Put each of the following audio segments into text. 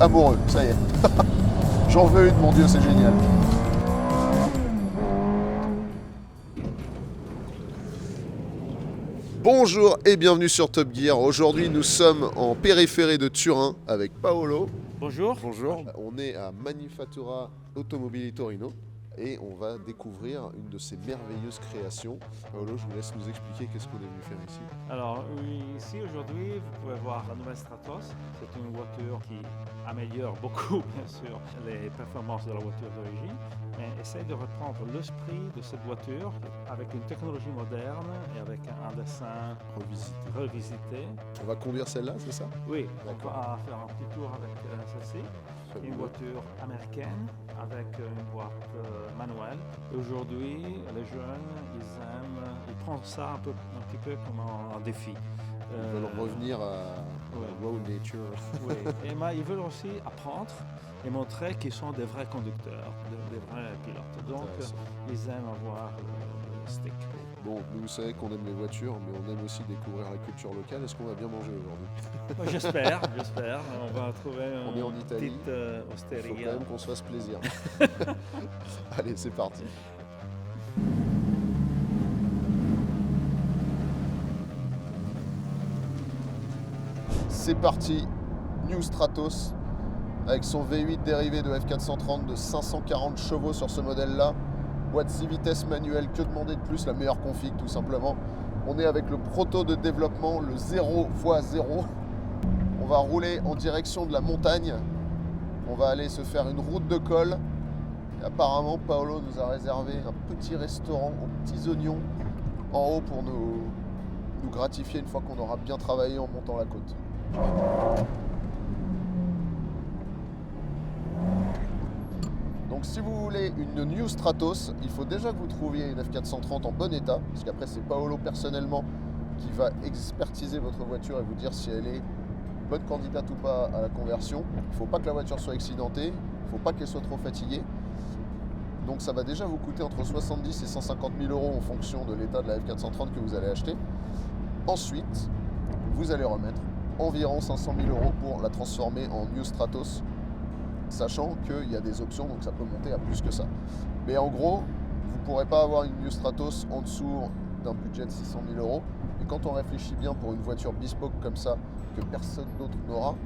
amoureux, ça y est. J'en veux une, mon Dieu, c'est génial. Bonjour et bienvenue sur Top Gear. Aujourd'hui, nous sommes en périphérie de Turin avec Paolo. Bonjour. Bonjour. On est à Manifattura Automobili Torino et on va découvrir une de ces merveilleuses créations. Paolo, je vous laisse nous expliquer qu'est-ce qu'on est venu faire ici. Alors, ici aujourd'hui, vous pouvez voir la nouvelle Stratos. C'est une voiture qui améliore beaucoup, bien sûr, les performances de la voiture d'origine, mais essaye de reprendre l'esprit de cette voiture avec une technologie moderne et avec un dessin revisité. On va conduire celle-là, c'est ça? Oui, on D'accord. va faire un petit tour avec celle-ci. Une voiture américaine avec une boîte manuelle. Aujourd'hui, les jeunes, ils prennent ça un petit peu comme un défi. Ils veulent revenir à Raw Nature. Oui, et ils veulent aussi apprendre et montrer qu'ils sont des vrais conducteurs, des vrais pilotes. Donc, ils aiment avoir le stick. Bon, nous, vous savez qu'on aime les voitures, mais on aime aussi découvrir la culture locale. Est-ce qu'on va bien manger aujourd'hui? J'espère. On va trouver On est en Italie. petite Il ostéria. faut quand même qu'on se fasse plaisir. Allez, c'est parti. C'est parti, New Stratos, avec son V8 dérivé de F430 de 540 chevaux sur ce modèle-là. Boîte 6 vitesses manuelle, que demander de plus? La meilleure config tout simplement. On est avec le proto de développement, le 0x0. On va rouler en direction de la montagne. On va aller se faire une route de col. Et apparemment, Paolo nous a réservé un petit restaurant aux petits oignons en haut pour nous gratifier une fois qu'on aura bien travaillé en montant la côte. Donc si vous voulez une New Stratos, il faut déjà que vous trouviez une F430 en bon état, parce qu'après c'est Paolo personnellement qui va expertiser votre voiture et vous dire si elle est bonne candidate ou pas à la conversion. Il ne faut pas que la voiture soit accidentée, il ne faut pas qu'elle soit trop fatiguée. Donc ça va déjà vous coûter entre 70 et 150 000 € en fonction de l'état de la F430 que vous allez acheter. Ensuite, vous allez remettre environ 500 000 € pour la transformer en New Stratos, sachant qu'il y a des options, donc ça peut monter à plus que ça. Mais en gros, vous ne pourrez pas avoir une New Stratos en dessous d'un budget de 600 000 €. Et quand on réfléchit bien pour une voiture bespoke comme ça, que personne d'autre n'aura,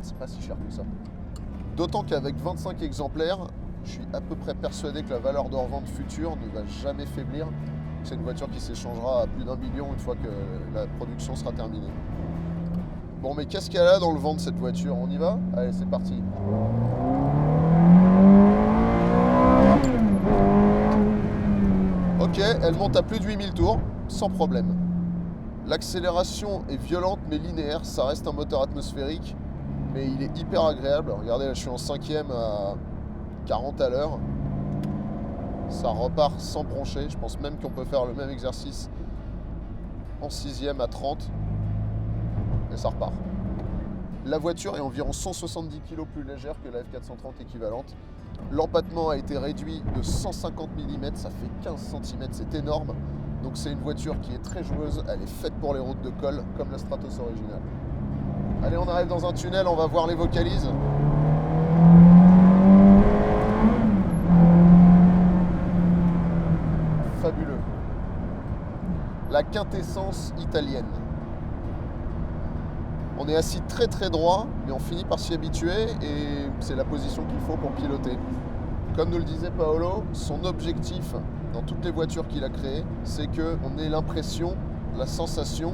c'est pas si cher que ça. D'autant qu'avec 25 exemplaires, je suis à peu près persuadé que la valeur de revente future ne va jamais faiblir. C'est une voiture qui s'échangera à plus d'1 million une fois que la production sera terminée. Bon, mais qu'est-ce qu'elle a dans le ventre cette voiture? On y va? Allez, c'est parti. Ok, elle monte à plus de 8000 tours, sans problème. L'accélération est violente mais linéaire, ça reste un moteur atmosphérique, mais il est hyper agréable. Regardez, là je suis en 5e à 40 à l'heure. Ça repart sans broncher, je pense même qu'on peut faire le même exercice en 6e à 30. Et ça repart. La voiture est environ 170 kg plus légère que la F430 équivalente. L'empattement a été réduit de 150 mm, ça fait 15 cm, c'est énorme. Donc c'est une voiture qui est très joueuse, elle est faite pour les routes de col, comme la Stratos originale. Allez, on arrive dans un tunnel, on va voir les vocalises. Fabuleux. La quintessence italienne. On est assis très très droit, mais on finit par s'y habituer et c'est la position qu'il faut pour piloter. Comme nous le disait Paolo, son objectif dans toutes les voitures qu'il a créées, c'est qu'on ait l'impression, la sensation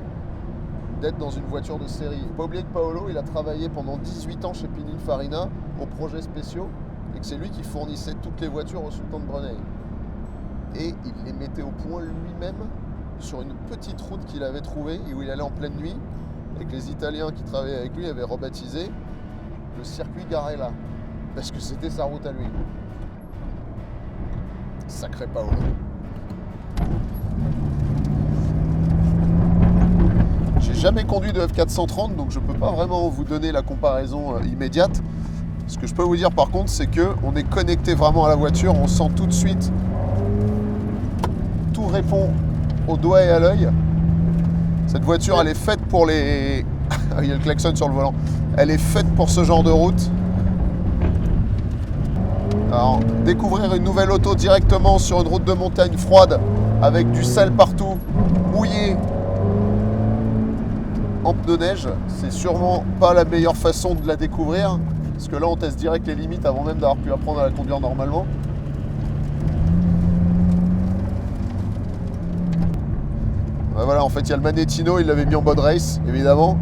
d'être dans une voiture de série. Il ne faut pas oublier que Paolo, il a travaillé pendant 18 ans chez Pininfarina aux projets spéciaux et que c'est lui qui fournissait toutes les voitures au Sultan de Brunei. Et il les mettait au point lui-même sur une petite route qu'il avait trouvée et où il allait en pleine nuit. Et que les Italiens qui travaillaient avec lui avaient rebaptisé le circuit Garella, parce que c'était sa route à lui. Sacré Paolo. J'ai jamais conduit de F430, donc je peux pas vraiment vous donner la comparaison immédiate. Ce que je peux vous dire par contre, c'est qu'on est connecté vraiment à la voiture, on sent tout de suite, tout répond au doigt et à l'œil. Cette voiture, elle est faite pour les... Il y a le klaxon sur le volant. Elle est faite pour ce genre de route. Alors, découvrir une nouvelle auto directement sur une route de montagne froide, avec du sel partout, mouillé, en pneus neige, c'est sûrement pas la meilleure façon de la découvrir, parce que là on teste direct les limites avant même d'avoir pu apprendre à la conduire normalement. Ben voilà, en fait il y a le Manettino, il l'avait mis en mode race, évidemment.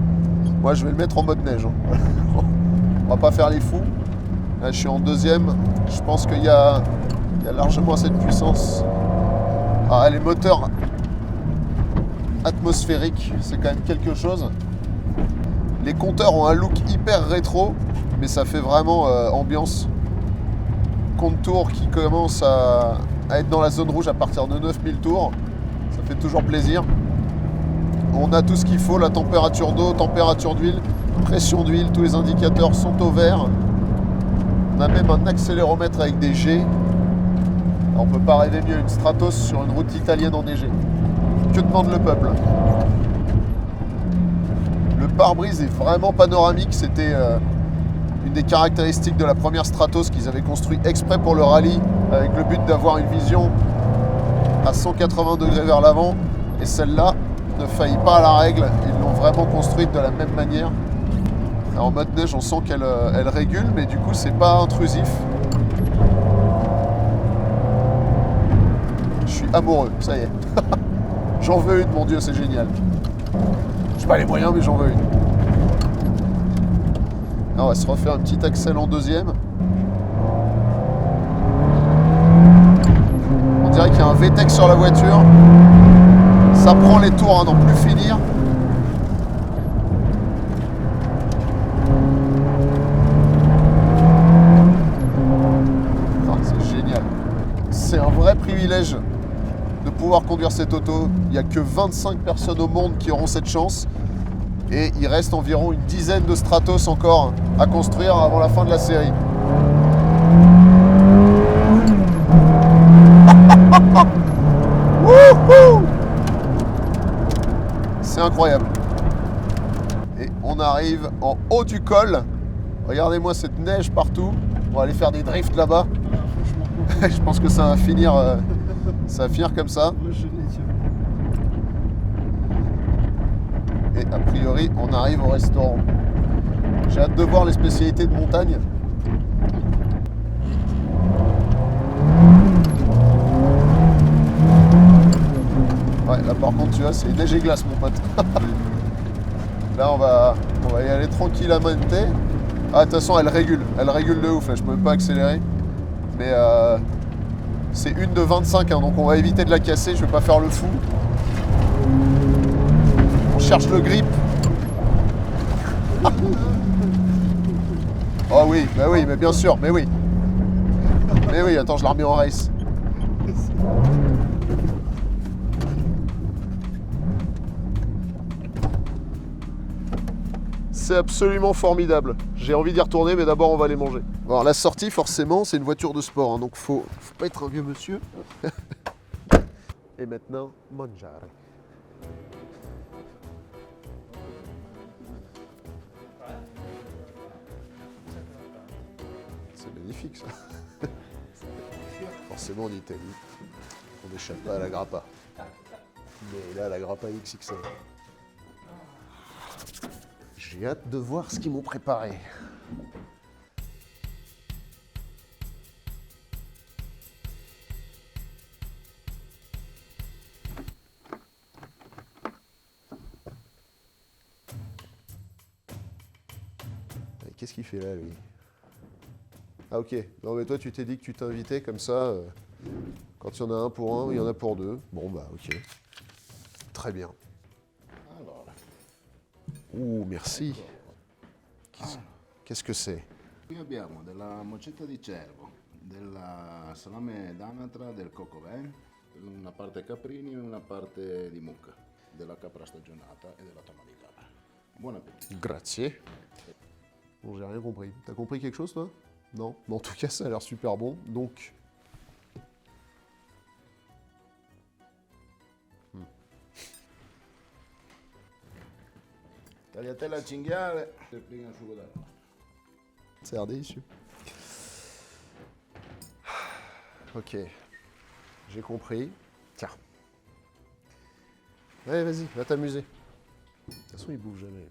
Moi je vais le mettre en mode neige. On va pas faire les fous. Là je suis en deuxième, je pense qu'il y a largement assez de puissance. Ah, les moteurs atmosphériques, c'est quand même quelque chose. Les compteurs ont un look hyper rétro, mais ça fait vraiment ambiance. Compte tour qui commence à être dans la zone rouge à partir de 9000 tours. Ça fait toujours plaisir. On a tout ce qu'il faut, la température d'eau, température d'huile, pression d'huile, tous les indicateurs sont au vert. On a même un accéléromètre avec des G. Alors, on peut pas rêver mieux, une Stratos sur une route italienne enneigée. Que demande le peuple? Le pare-brise est vraiment panoramique, c'était une des caractéristiques de la première Stratos qu'ils avaient construit exprès pour le rallye, avec le but d'avoir une vision à 180 degrés vers l'avant. Et celle-là ne faillit pas à la règle, ils l'ont vraiment construite de la même manière. Alors, en mode neige, on sent qu'elle régule, mais du coup, c'est pas intrusif. Je suis amoureux, ça y est. J'en veux une, mon Dieu, c'est génial. J'ai pas les moyens, mais j'en veux une. Alors, on va se refaire un petit axel en deuxième. On dirait qu'il y a un VTEC sur la voiture. Ça prend les tours à n'en plus finir. Ah, c'est génial. C'est un vrai privilège de pouvoir conduire cette auto. Il n'y a que 25 personnes au monde qui auront cette chance. Et il reste environ une dizaine de Stratos encore à construire avant la fin de la série. C'est incroyable. Et on arrive en haut du col. Regardez-moi cette neige partout. On va aller faire des drifts là-bas. Je pense que ça va finir comme ça. Et a priori, on arrive au restaurant. J'ai hâte de voir les spécialités de montagne. Ouais, là par contre, tu vois, c'est neige et glace, mon pote. Là, on va y aller tranquillement. Ah, de toute façon, elle régule de ouf, là, je peux même pas accélérer. Mais c'est une de 25, hein, donc on va éviter de la casser, je vais pas faire le fou. On cherche le grip. Oh oui, mais bien sûr, mais oui. Mais oui, attends, je la remets en race. C'est absolument formidable. J'ai envie d'y retourner, mais d'abord on va les manger. Alors la sortie, forcément, c'est une voiture de sport, hein, donc faut pas être un vieux monsieur. Et maintenant, mangiare. C'est magnifique ça. Forcément en Italie, on n'échappe pas à la grappa. Mais là, la grappa XXL. J'ai hâte de voir ce qu'ils m'ont préparé. Qu'est-ce qu'il fait là, lui? Ah ok, non mais toi tu t'es dit que tu t'invitais comme ça, quand il y en a un pour un, il y en a pour deux. Bon bah ok, très bien. Ouh, merci. Qu'est-ce que c'est? Qui abbiamo della mocetta di cervo, della salame d'anatra, del coco vin, una parte caprini e una parte di mucca, della capra stagionata e della toma di capra. Buon appetito. Grazie. Bon, j'ai rien compris. T'as compris quelque chose, toi? Non? Mais en tout cas, ça a l'air super bon, donc... Tagliatelle al cinghiale e prima il sugo d'arancia. C'est délicieux. Ok. J'ai compris. Tiens. Allez, vas-y, va t'amuser. De toute façon, il bouge jamais.